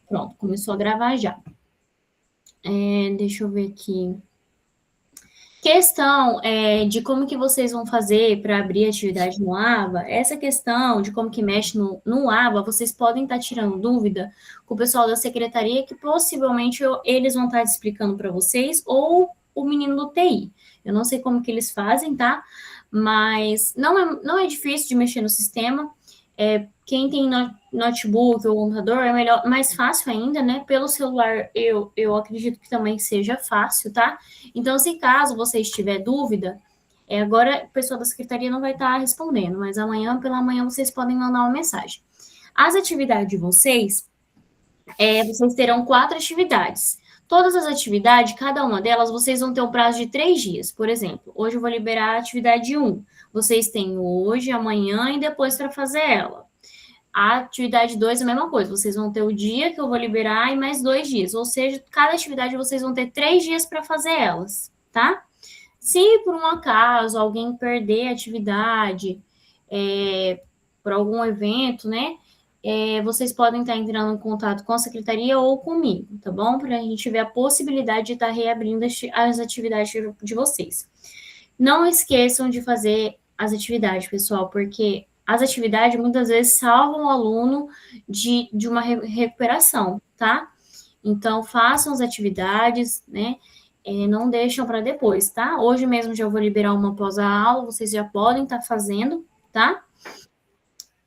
Pronto, começou a gravar já. Deixa eu ver aqui. Questão de como que vocês vão fazer para abrir atividade no AVA, essa questão de como que mexe no AVA, vocês podem estar tirando dúvida com o pessoal da secretaria, que possivelmente eles vão estar explicando para vocês, ou o menino do TI. Eu não sei como que eles fazem, tá? Mas não é difícil de mexer no sistema. Quem tem notebook ou computador é melhor, mais fácil ainda, né? Pelo celular, eu acredito que também seja fácil, tá? Então, se caso você estiver dúvida, agora o pessoal da secretaria não vai estar respondendo, mas amanhã, pela manhã, vocês podem mandar uma mensagem. As atividades de vocês terão 4 atividades. Todas as atividades, cada uma delas, vocês vão ter um prazo de 3 dias. Por exemplo, hoje eu vou liberar a atividade 1. Vocês têm hoje, amanhã e depois para fazer ela. A atividade 2 é a mesma coisa. Vocês vão ter o dia que eu vou liberar e mais 2 dias. Ou seja, cada atividade vocês vão ter 3 dias para fazer elas, tá? Se por um acaso alguém perder a atividade por algum evento, né? Vocês podem estar entrando em contato com a secretaria ou comigo, tá bom? Para a gente ver a possibilidade de estar reabrindo as atividades de vocês. Não esqueçam de fazer as atividades, pessoal, porque as atividades muitas vezes salvam o aluno de uma recuperação, tá? Então, façam as atividades, né? Não deixam para depois, tá? Hoje mesmo já vou liberar uma após a aula, vocês já podem estar fazendo, tá?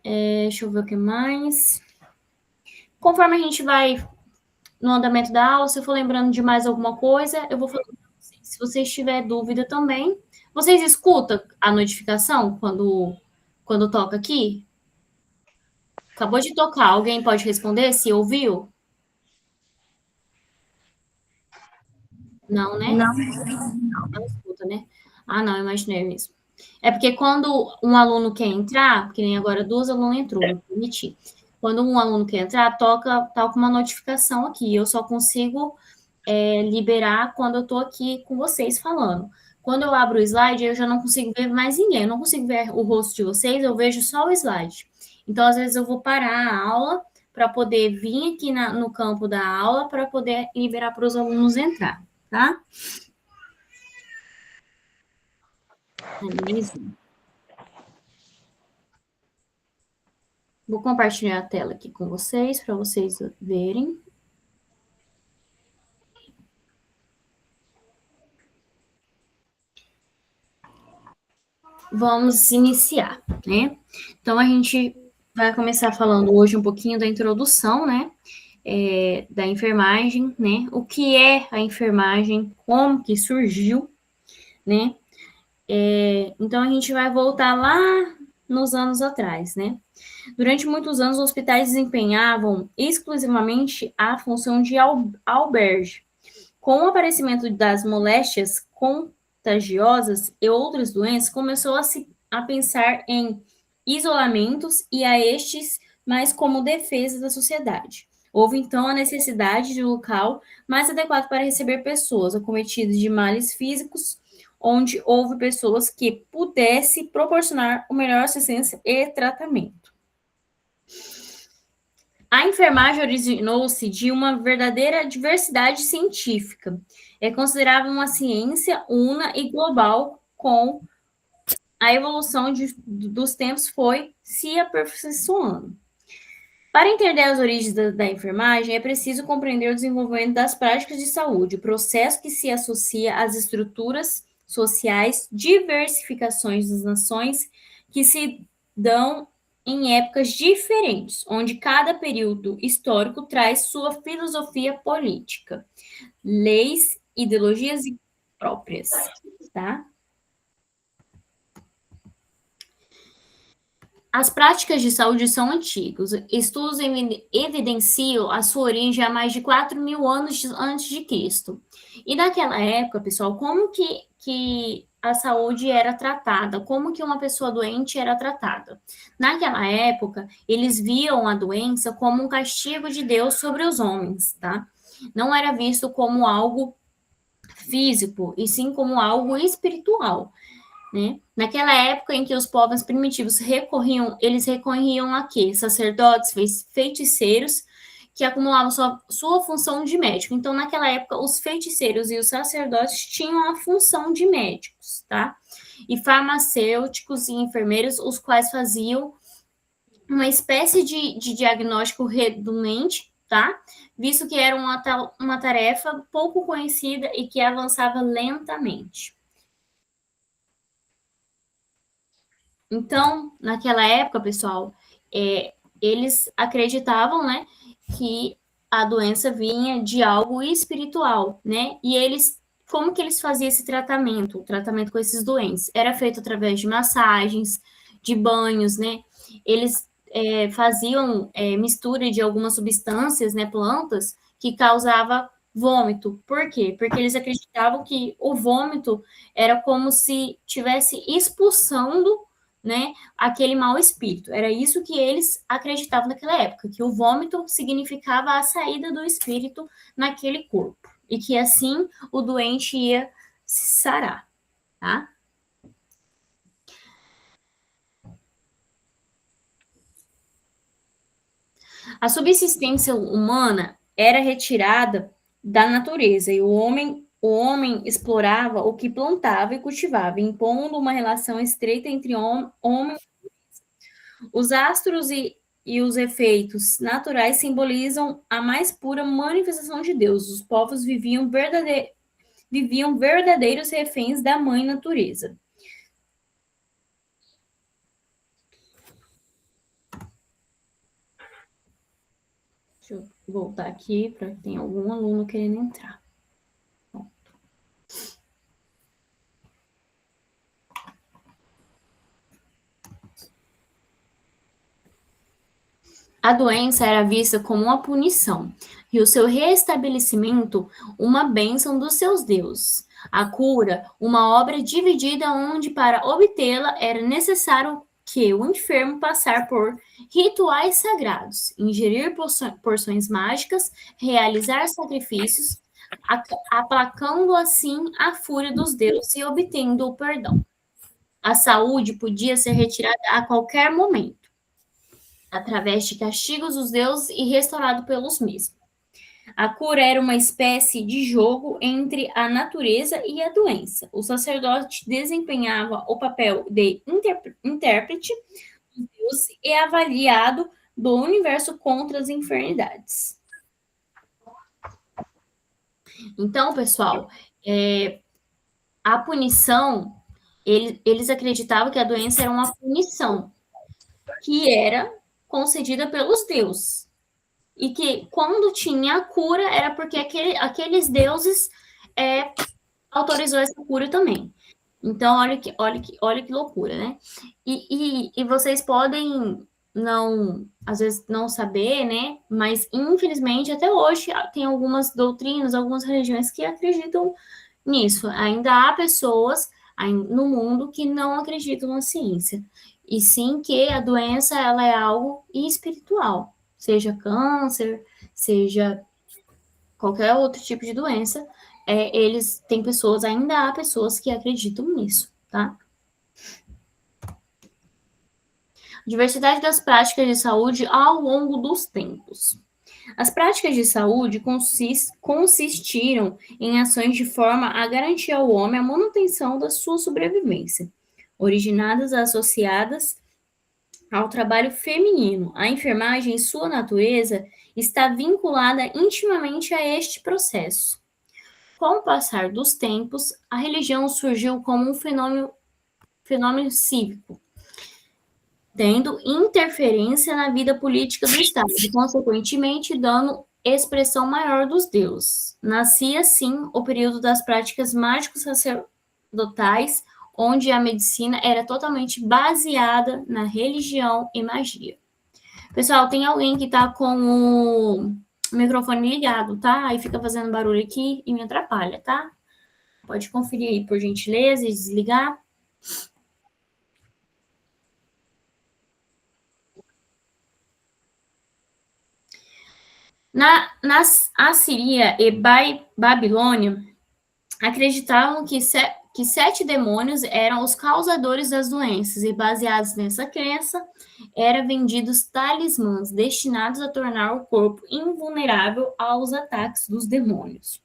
Deixa eu ver o que mais. Conforme a gente vai no andamento da aula, se eu for lembrando de mais alguma coisa, eu vou falando para vocês. Se vocês tiverem dúvida também, vocês escutam a notificação quando toca aqui? Acabou de tocar, alguém pode responder se ouviu? Não, né? Não. Não escuta, né? Ah, não, imaginei mesmo. É porque quando um aluno quer entrar, que nem agora 2 alunos entrou, vou permitir. Quando um aluno quer entrar, toca uma notificação aqui. Eu só consigo liberar quando eu estou aqui com vocês falando. Quando eu abro o slide, eu já não consigo ver mais ninguém. Eu não consigo ver o rosto de vocês, eu vejo só o slide. Então, às vezes, eu vou parar a aula para poder vir aqui no campo da aula para poder liberar para os alunos entrar, tá? Beleza? Vou compartilhar a tela aqui com vocês, para vocês verem. Vamos iniciar, né? Então, a gente vai começar falando hoje um pouquinho da introdução, né? Da enfermagem, né? O que é a enfermagem, como que surgiu, né? Então, a gente vai voltar lá nos anos atrás, né? Durante muitos anos, os hospitais desempenhavam exclusivamente a função de albergue. Com o aparecimento das moléstias contagiosas e outras doenças, começou a pensar em isolamentos e a estes mais como defesa da sociedade. Houve, então, a necessidade de um local mais adequado para receber pessoas acometidas de males físicos, onde houve pessoas que pudessem proporcionar o melhor assistência e tratamento. A enfermagem originou-se de uma verdadeira diversidade científica. É considerada uma ciência una e global, com a evolução dos tempos foi se aperfeiçoando. Para entender as origens da enfermagem, é preciso compreender o desenvolvimento das práticas de saúde, o processo que se associa às estruturas sociais, diversificações das nações que se dão em épocas diferentes, onde cada período histórico traz sua filosofia política, leis, ideologias próprias, tá? As práticas de saúde são antigas. Estudos evidenciam a sua origem há mais de 4.000 anos antes de Cristo. E naquela época, pessoal, como que a saúde era tratada? Como que uma pessoa doente era tratada? Naquela época, eles viam a doença como um castigo de Deus sobre os homens, tá? Não era visto como algo físico, e sim como algo espiritual. Né? Naquela época em que os povos primitivos eles recorriam a quê? Sacerdotes, feiticeiros, que acumulavam sua função de médico. Então, naquela época, os feiticeiros e os sacerdotes tinham a função de médicos, tá? E farmacêuticos e enfermeiros, os quais faziam uma espécie de diagnóstico redundante, tá? Visto que era uma tarefa pouco conhecida e que avançava lentamente. Então, naquela época, pessoal, eles acreditavam, né, que a doença vinha de algo espiritual, né? E como que eles faziam esse tratamento? O tratamento com esses doentes era feito através de massagens, de banhos, né? Eles faziam mistura de algumas substâncias, né, plantas, que causava vômito. Por quê? Porque eles acreditavam que o vômito era como se tivesse expulsando, né, aquele mau espírito. Era isso que eles acreditavam naquela época, que o vômito significava a saída do espírito naquele corpo e que assim o doente ia se sarar, tá? A subsistência humana era retirada da natureza e o homem explorava o que plantava e cultivava, impondo uma relação estreita entre homem. Os astros e os efeitos naturais simbolizam a mais pura manifestação de Deus. Os povos viviam verdadeiros reféns da mãe natureza. Deixa eu voltar aqui para que tem algum aluno querendo entrar. A doença era vista como uma punição e o seu restabelecimento uma bênção dos seus deuses. A cura, uma obra dividida onde para obtê-la era necessário que o enfermo passar por rituais sagrados, ingerir porções mágicas, realizar sacrifícios, aplacando assim a fúria dos deuses e obtendo o perdão. A saúde podia ser retirada a qualquer momento através de castigos dos deuses e restaurado pelos mesmos. A cura era uma espécie de jogo entre a natureza e a doença. O sacerdote desempenhava o papel de intérprete de Deus e avaliado do universo contra as enfermidades. Então, pessoal, a punição, eles acreditavam que a doença era uma punição que era concedida pelos deuses. E que quando tinha a cura era porque aqueles deuses autorizou essa cura também. Então, olha que loucura, né? E vocês podem não, às vezes, não saber, né? Mas, infelizmente, até hoje, tem algumas doutrinas, algumas religiões que acreditam nisso. Ainda há pessoas no mundo que não acreditam na ciência. E sim que a doença, ela é algo espiritual. Seja câncer, seja qualquer outro tipo de doença, ainda há pessoas que acreditam nisso, tá? Diversidade das práticas de saúde ao longo dos tempos. As práticas de saúde consistiram em ações de forma a garantir ao homem a manutenção da sua sobrevivência, originadas associadas ao trabalho feminino. A enfermagem, em sua natureza, está vinculada intimamente a este processo. Com o passar dos tempos, a religião surgiu como um fenômeno cívico, tendo interferência na vida política do Estado e, consequentemente, dando expressão maior dos deuses. Nascia, assim, o período das práticas mágicos sacerdotais, onde a medicina era totalmente baseada na religião e magia. Pessoal, tem alguém que tá com o microfone ligado, tá? Aí fica fazendo barulho aqui e me atrapalha, tá? Pode conferir aí, por gentileza, e desligar. Na Assíria e Babilônia, acreditavam que 7 demônios eram os causadores das doenças, e baseados nessa crença, eram vendidos talismãs destinados a tornar o corpo invulnerável aos ataques dos demônios.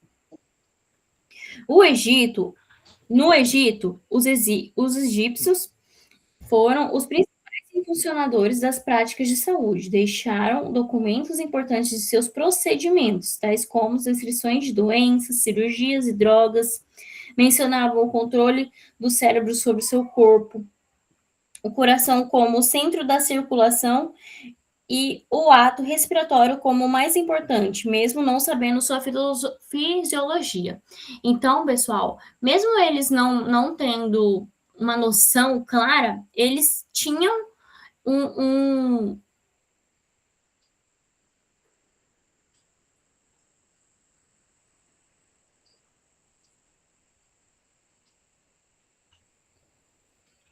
No Egito, os egípcios foram os principais impulsionadores das práticas de saúde. Deixaram documentos importantes de seus procedimentos, tais como descrições de doenças, cirurgias e drogas. Mencionavam o controle do cérebro sobre seu corpo, o coração como o centro da circulação e o ato respiratório como o mais importante, mesmo não sabendo sua fisiologia. Então, pessoal, mesmo eles não tendo uma noção clara, eles tinham um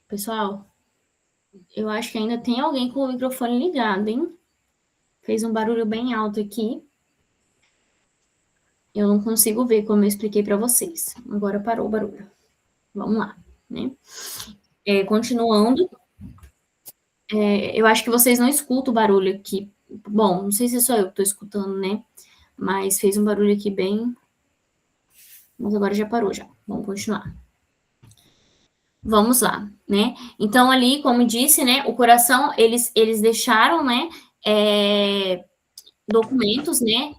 Pessoal, eu acho que ainda tem alguém com o microfone ligado, hein? Fez um barulho bem alto aqui. Eu não consigo ver como eu expliquei para vocês. Agora parou o barulho. Vamos lá, né? Continuando, eu acho que vocês não escutam o barulho aqui. Bom, não sei se é só eu que estou escutando, né? Mas fez um barulho aqui bem. Mas agora já parou já. Vamos continuar. Vamos lá, né? Então, ali, como disse, né? O coração, eles deixaram, né? Documentos, né?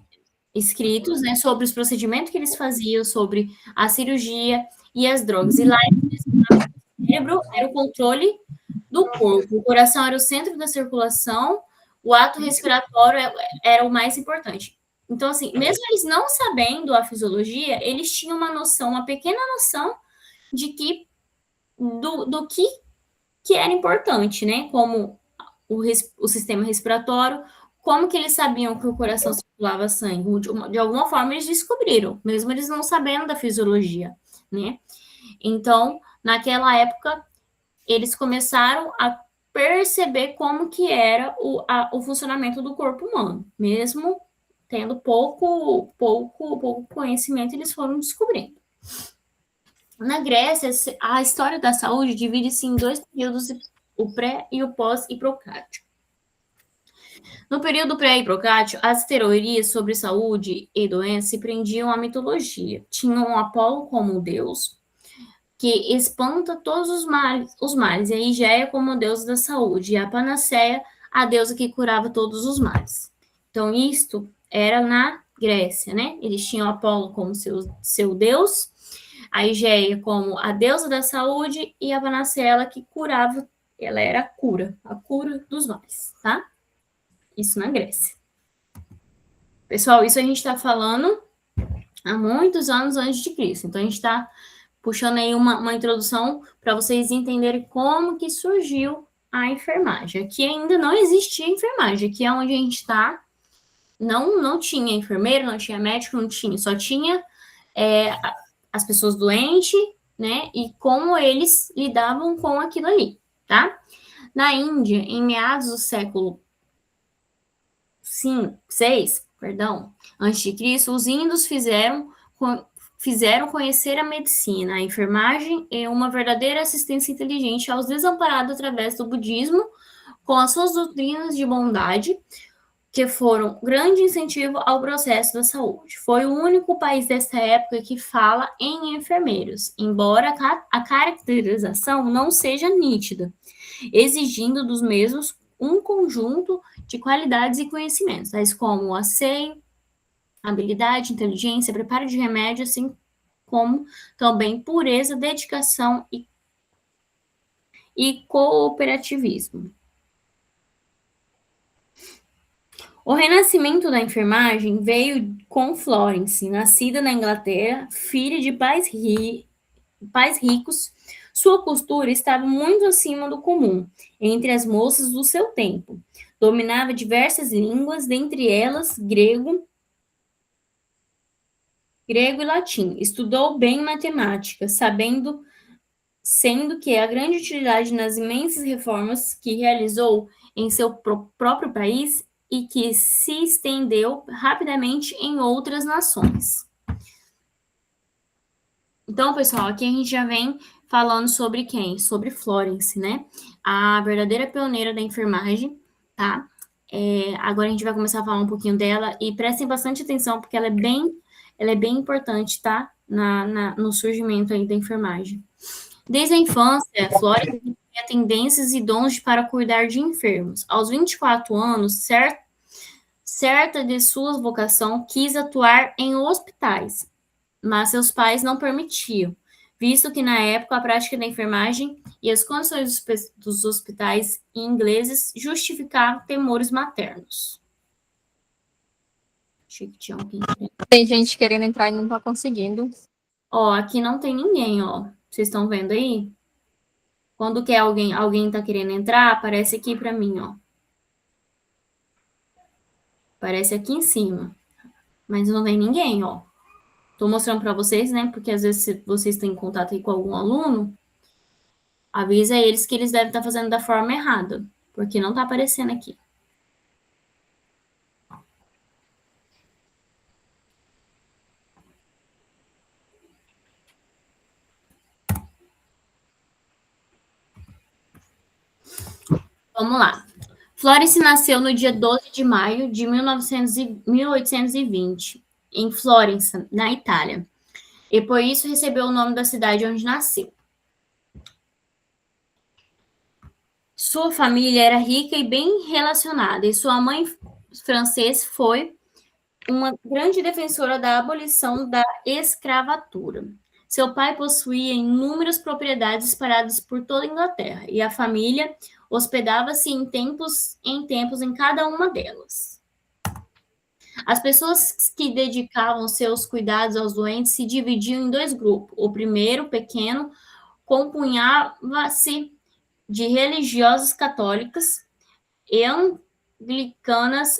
Escritos, né? Sobre os procedimentos que eles faziam, sobre a cirurgia e as drogas. E lá, o cérebro era o controle do corpo. O coração era o centro da circulação, o ato respiratório era o mais importante. Então, assim, mesmo eles não sabendo a fisiologia, eles tinham uma noção, uma pequena noção de que do que era importante, né? Como o sistema respiratório, como que eles sabiam que o coração circulava sangue? De alguma forma eles descobriram, mesmo eles não sabendo da fisiologia, né? Então, naquela época, eles começaram a perceber como que era o funcionamento do corpo humano, mesmo tendo pouco conhecimento, eles foram descobrindo. Na Grécia, a história da saúde divide-se em dois períodos, o pré e o pós-hipocrático. No período pré-hipocrático, as teorias sobre saúde e doença se prendiam à mitologia. Tinham Apolo como deus, que espanta todos os males, e a Higéia como deusa da saúde, e a Panaceia, a deusa que curava todos os males. Então, isto era na Grécia, né? Eles tinham Apolo como seu deus, a Higéia como a deusa da saúde, e a Panaceia, ela que curava, ela era a cura dos males, tá? Isso na Grécia. Pessoal, isso a gente está falando há muitos anos antes de Cristo. Então, a gente está puxando aí uma introdução para vocês entenderem como que surgiu a enfermagem. Aqui ainda não existia enfermagem. Aqui é onde a gente está. Não tinha enfermeiro, não tinha médico, não tinha. Só tinha as pessoas doentes, né? E como eles lidavam com aquilo ali, tá? Na Índia, em meados do século 6, antes de Cristo, os índios fizeram conhecer a medicina, a enfermagem e uma verdadeira assistência inteligente aos desamparados através do budismo, com as suas doutrinas de bondade, que foram grande incentivo ao processo da saúde. Foi o único país dessa época que fala em enfermeiros, embora a caracterização não seja nítida, exigindo dos mesmos um conjunto de qualidades e conhecimentos, tais como o asseio, habilidade, inteligência, preparo de remédio, assim como também pureza, dedicação e cooperativismo. O renascimento da enfermagem veio com Florence, nascida na Inglaterra, filha de pais ricos. Sua cultura estava muito acima do comum entre as moças do seu tempo. Dominava diversas línguas, dentre elas grego e latim. Estudou bem matemática, sendo que a grande utilidade nas imensas reformas que realizou em seu próprio país e que se estendeu rapidamente em outras nações. Então, pessoal, aqui a gente já vem falando sobre quem? Sobre Florence, né? A verdadeira pioneira da enfermagem, tá? Agora a gente vai começar a falar um pouquinho dela e prestem bastante atenção, porque ela é bem importante, tá? No surgimento aí da enfermagem. Desde a infância, Florence tinha tendências e dons para cuidar de enfermos. Aos 24 anos, certa de sua vocação, quis atuar em hospitais, mas seus pais não permitiam, visto que na época a prática da enfermagem e as condições dos hospitais ingleses justificavam temores maternos. Achei que tinha alguém. Tem gente querendo entrar e não tá conseguindo. Ó, aqui não tem ninguém, ó. Vocês estão vendo aí? Quando quer alguém tá querendo entrar, aparece aqui para mim, ó. Aparece aqui em cima. Mas não tem ninguém, ó. Tô mostrando para vocês, né? Porque às vezes se vocês têm contato aí com algum aluno, avisa eles que eles devem estar fazendo da forma errada, porque não tá aparecendo aqui. Vamos lá. Florence nasceu no dia 12 de maio de 1820, em Florença, na Itália. E por isso recebeu o nome da cidade onde nasceu. Sua família era rica e bem relacionada, e sua mãe francesa foi uma grande defensora da abolição da escravatura. Seu pai possuía inúmeras propriedades espalhadas por toda a Inglaterra, e a família hospedava-se em tempos em cada uma delas. As pessoas que dedicavam seus cuidados aos doentes se dividiam em dois grupos. O primeiro, pequeno, compunhava-se de religiosas católicas e anglicanas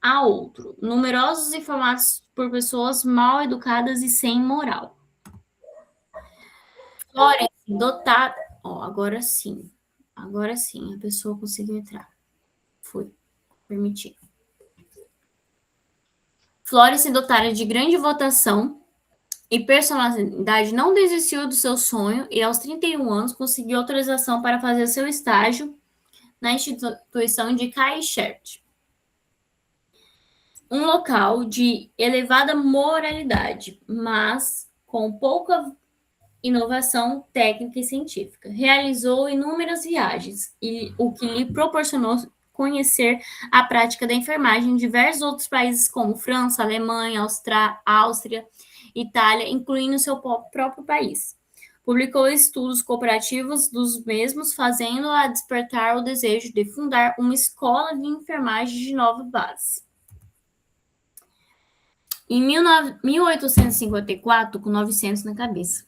a outro, numerosos e formados por pessoas mal educadas e sem moral. Florence, dotada. Ó, agora sim, a pessoa conseguiu entrar. Foi permitido. Florence, dotada de grande votação e personalidade, não desistiu do seu sonho e, aos 31 anos, conseguiu autorização para fazer seu estágio na instituição de Christchurch, um local de elevada moralidade, mas com pouca inovação técnica e científica. Realizou inúmeras viagens, o que lhe proporcionou conhecer a prática da enfermagem em diversos outros países, como França, Alemanha, Áustria, Itália, incluindo seu próprio país. Publicou estudos comparativos dos mesmos, fazendo-a despertar o desejo de fundar uma escola de enfermagem de nova base. Em 1854, com 900 na cabeça.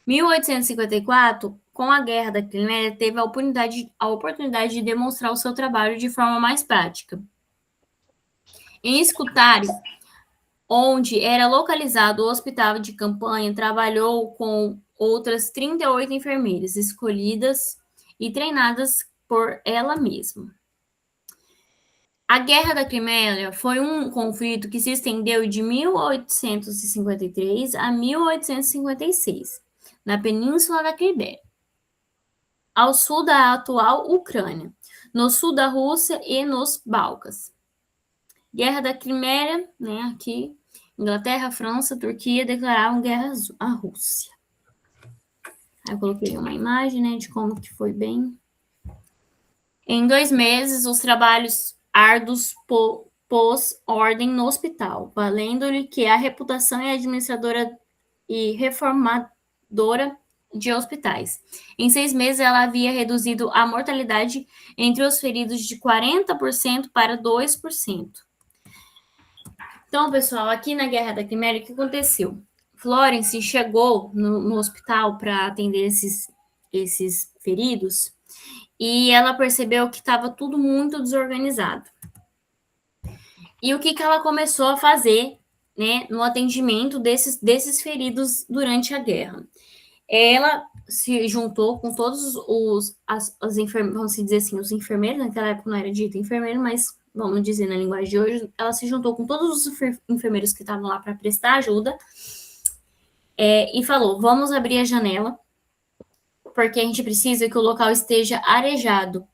1854, com a Guerra da Crimeia, teve a oportunidade de demonstrar o seu trabalho de forma mais prática. Em Scutari, onde era localizado o hospital de campanha, trabalhou com outras 38 enfermeiras escolhidas e treinadas por ela mesma. A Guerra da Crimeia foi um conflito que se estendeu de 1853 a 1856, na Península da Crimeia, ao sul da atual Ucrânia, no sul da Rússia e nos Balcãs. Guerra da Crimeia, né, aqui, Inglaterra, França, Turquia declararam guerra à Rússia. Aí eu coloquei uma imagem, né, de como que foi bem. Em 2 meses, os trabalhos árduos pôs ordem no hospital, valendo-lhe que a reputação é administradora e reformadora de hospitais. Em 6 meses, ela havia reduzido a mortalidade entre os feridos de 40% para 2%. Então, pessoal, aqui na Guerra da Crimeia, o que aconteceu? Florence chegou no hospital para atender esses feridos e ela percebeu que estava tudo muito desorganizado. E o que ela começou a fazer, né, no atendimento desses feridos durante a guerra? Ela se juntou com todos as enfermeiros, vamos dizer assim, os enfermeiros, naquela época não era dito enfermeiro, mas vamos dizer na linguagem de hoje, ela se juntou com todos os enfermeiros que estavam lá para prestar ajuda e falou: vamos abrir a janela, porque a gente precisa que o local esteja arejado.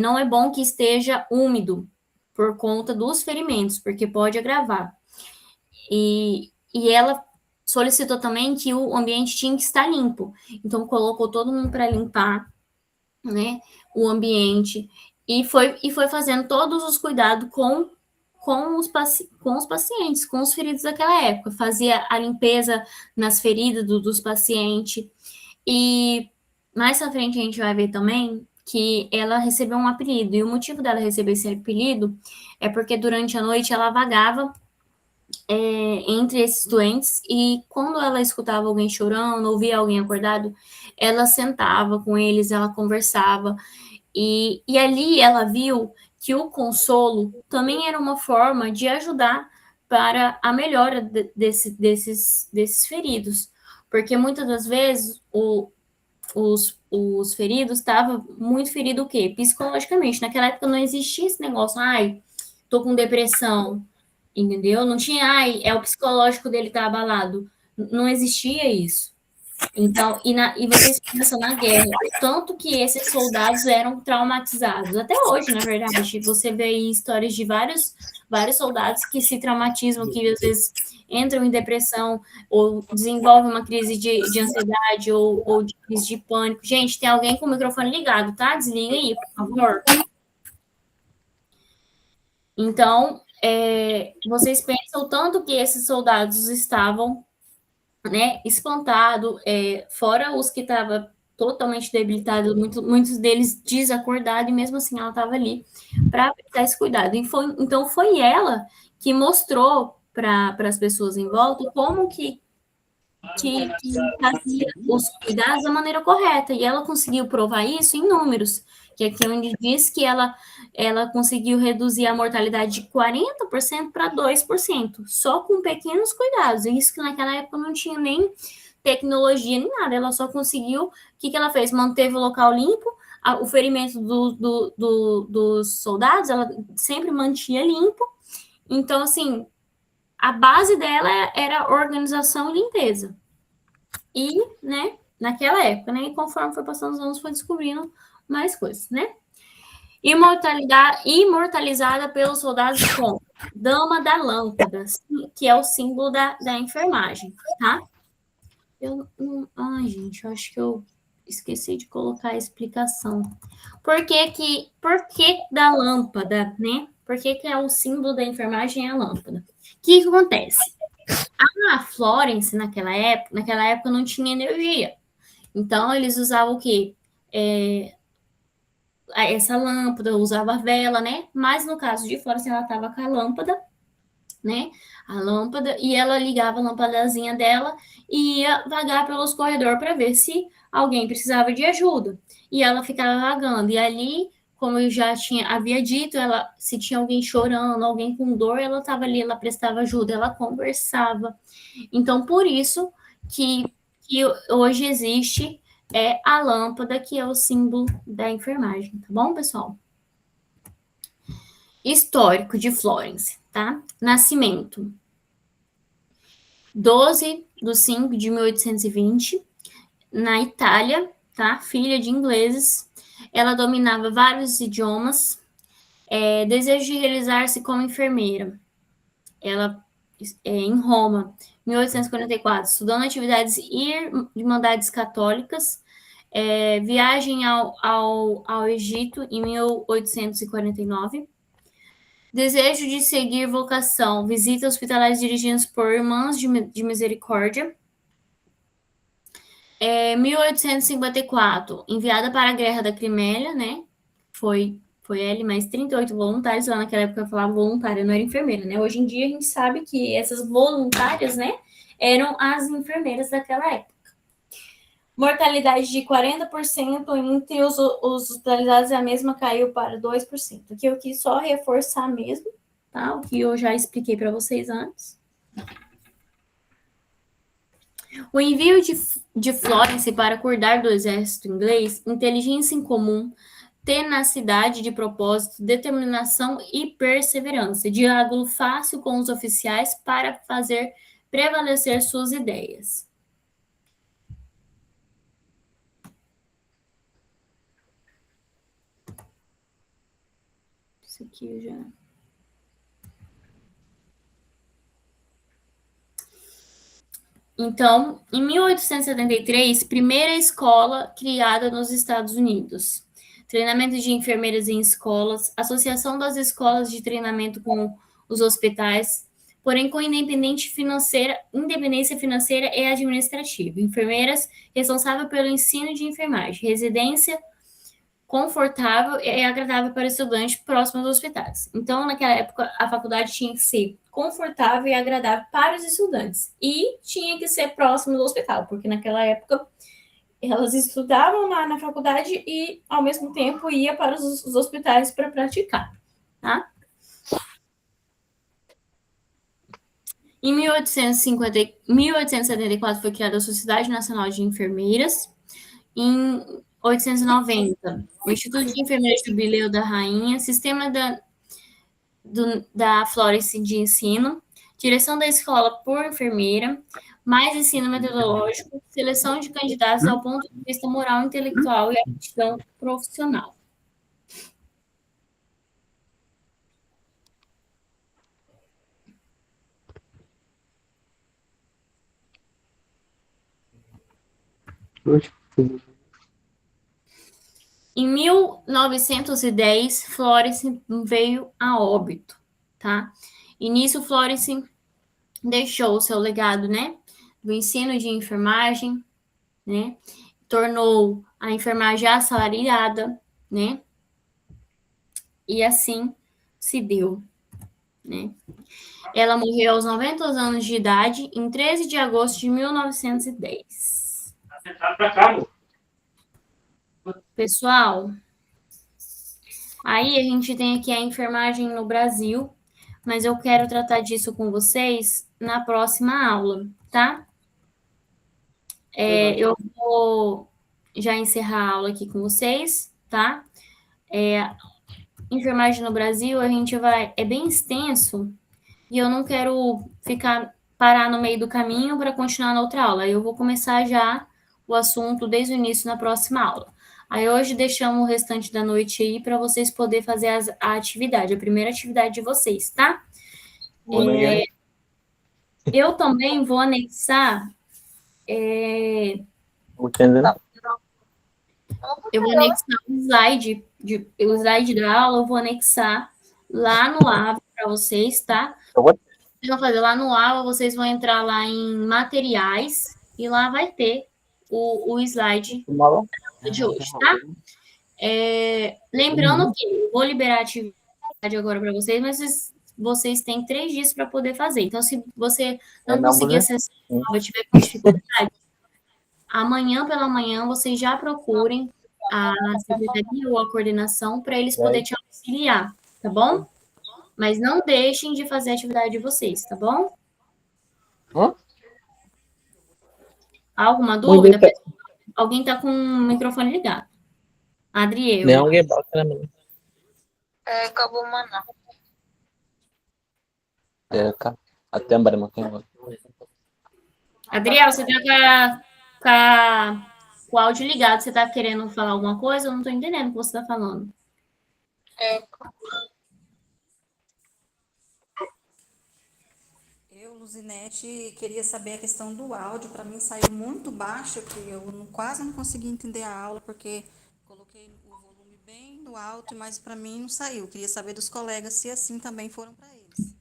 Não é bom que esteja úmido por conta dos ferimentos, porque pode agravar. E ela solicitou também que o ambiente tinha que estar limpo. Então, colocou todo mundo para limpar, né, o ambiente e foi fazendo todos os cuidados com os pacientes, com os feridos daquela época. Fazia a limpeza nas feridas dos pacientes. E mais à frente a gente vai ver também que ela recebeu um apelido. E o motivo dela receber esse apelido é porque durante a noite ela vagava entre esses doentes, e quando ela escutava alguém chorando, ouvia alguém acordado, ela sentava com eles, ela conversava, e ali ela viu que o consolo também era uma forma de ajudar para a melhora desses feridos, porque muitas das vezes os feridos estavam muito feridos o quê? Psicologicamente. Naquela época não existia esse negócio, ai, tô com depressão, entendeu? Não tinha, ai, é o psicológico dele tá abalado. Não existia isso. Então, e vocês pensam na guerra, tanto que esses soldados eram traumatizados. Até hoje, na verdade, você vê aí histórias de vários soldados que se traumatizam, que às vezes entram em depressão, ou desenvolvem uma crise de ansiedade, ou de crise de pânico. Gente, tem alguém com o microfone ligado, tá? Desliga aí, por favor. Então, vocês pensam tanto que esses soldados estavam, né, espantado, fora os que estavam totalmente debilitados, muitos deles desacordados, e mesmo assim ela estava ali para prestar esse cuidado. Então foi ela que mostrou para as pessoas em volta como que fazia os cuidados da maneira correta, e ela conseguiu provar isso em números, que aqui onde diz que ela conseguiu reduzir a mortalidade de 40% para 2%, só com pequenos cuidados, e isso que naquela época não tinha nem tecnologia nem nada, ela só conseguiu, o que ela fez? Manteve o local limpo, o ferimento dos soldados, ela sempre mantinha limpo, então, assim, a base dela era organização e limpeza. E, né, naquela época, né, e conforme foi passando os anos, foi descobrindo mais coisas, né? Imortalizada pelos soldados com Dama da Lâmpada, que é o símbolo da enfermagem, tá? Ai, gente, eu acho que eu esqueci de colocar a explicação. Por que da lâmpada, né? Por que é o símbolo da enfermagem é a lâmpada? O que acontece? A Florence, naquela época não tinha energia. Então, eles usavam o quê? Essa lâmpada, usava a vela, né? Mas no caso de Florence, ela estava com a lâmpada, né? A lâmpada, e ela ligava a lâmpadazinha dela e ia vagar pelos corredores para ver se alguém precisava de ajuda. E ela ficava vagando. E ali, como eu já havia dito, se tinha alguém chorando, alguém com dor, ela estava ali, ela prestava ajuda, ela conversava. Então, por isso que hoje existe a lâmpada, que é o símbolo da enfermagem, tá bom, pessoal? Histórico de Florence, tá? Nascimento: 12/5/1820, na Itália, tá? Filha de ingleses. Ela dominava vários idiomas. Desejo de realizar-se como enfermeira. Ela, em Roma, 1844, estudando atividades e irmandades católicas. Viagem ao Egito, em 1849. Desejo de seguir vocação. Visita hospitalares dirigidos por Irmãs de Misericórdia. 1854, enviada para a Guerra da Crimeia, né? Foi ela e mais 38 voluntários. Lá naquela época eu falava voluntária, não era enfermeira, né? Hoje em dia a gente sabe que essas voluntárias, né, eram as enfermeiras daquela época. Mortalidade de 40%, entre os hospitalizados a mesma caiu para 2%. Aqui eu quis só reforçar mesmo, tá? O que eu já expliquei para vocês antes. O envio de Florence para cuidar do exército inglês, inteligência em comum, tenacidade de propósito, determinação e perseverança, diálogo fácil com os oficiais para fazer prevalecer suas ideias. Isso aqui eu já... Então, em 1873, primeira escola criada nos Estados Unidos. Treinamento de enfermeiras em escolas, associação das escolas de treinamento com os hospitais, porém com independência financeira e administrativa. Enfermeiras responsáveis pelo ensino de enfermagem, residência confortável e agradável para estudantes próximos dos hospitais. Então, naquela época, a faculdade tinha que ser confortável e agradável para os estudantes e tinha que ser próximo do hospital, porque naquela época elas estudavam lá na faculdade e, ao mesmo tempo, ia para os hospitais para praticar, tá? Em 1874 foi criada a Sociedade Nacional de Enfermeiras. Em 1890, o Instituto de Enfermeiras Jubileu da Rainha, Sistema da Florence de Ensino, Direção da Escola por Enfermeira, mais ensino metodológico, seleção de candidatos ao ponto de vista moral, intelectual e aptidão profissional. Em 1910, Florence veio a óbito, tá? E nisso, Florence deixou o seu legado, né? Do ensino de enfermagem, né? Tornou a enfermagem assalariada, né? E assim se deu, né? Ela morreu aos 90 anos de idade, em 13 de agosto de 1910. Pessoal, aí a gente tem aqui a enfermagem no Brasil, mas eu quero tratar disso com vocês na próxima aula, tá? Eu vou já encerrar a aula aqui com vocês, tá? Enfermagem no Brasil, a gente vai... É bem extenso e eu não quero parar no meio do caminho para continuar na outra aula. Eu vou começar já o assunto desde o início na próxima aula. Aí hoje deixamos o restante da noite aí para vocês poderem fazer a atividade, a primeira atividade de vocês, tá? Eu também vou anexar... Eu vou anexar o slide da aula, eu vou anexar lá no Ava para vocês, tá? Vocês vão fazer lá no Ava, vocês vão entrar lá em materiais e lá vai ter o slide de hoje, tá? Lembrando que eu vou liberar a atividade agora para vocês, mas vocês têm 3 dias para poder fazer. Então, se você não conseguir acessar a aula, tiver com dificuldade, amanhã pela manhã vocês já procurem a secretaria ou a coordenação para eles poderem te auxiliar, tá bom? Mas não deixem de fazer a atividade de vocês, tá bom? Alguma dúvida? Alguém está com o microfone ligado. Adriel. Acabou, mano. Adriel, você está com o áudio ligado, você está querendo falar alguma coisa? Eu não estou entendendo o que você está falando. Eu, Luzinete, queria saber a questão do áudio. Para mim saiu muito baixo, que eu quase não consegui entender a aula, porque coloquei o volume bem no alto, mas para mim não saiu. Queria saber dos colegas se assim também foram para eles.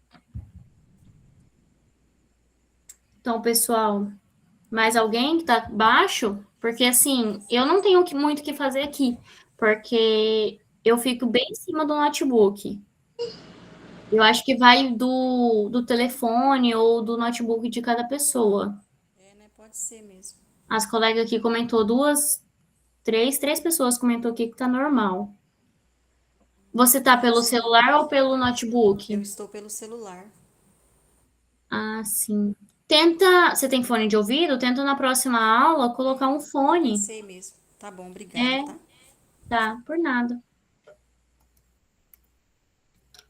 Então, pessoal, mais alguém que está baixo? Porque, assim, eu não tenho muito o que fazer aqui, porque eu fico bem em cima do notebook. Eu acho que vai do telefone ou do notebook de cada pessoa. Né? Pode ser mesmo. As colegas aqui comentou três pessoas comentou aqui que tá normal. Você tá pelo celular ou pelo notebook? Eu estou pelo celular. Ah, sim. Você tem fone de ouvido? Tenta na próxima aula colocar um fone. Sei mesmo. Tá bom, obrigada, tá? Tá, por nada.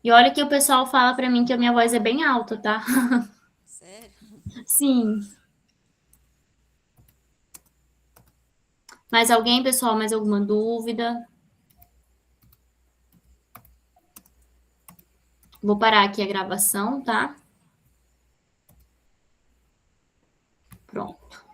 E olha que o pessoal fala pra mim que a minha voz é bem alta, tá? Sério? Sim. Mais alguém, pessoal? Mais alguma dúvida? Vou parar aqui a gravação, tá? Pronto.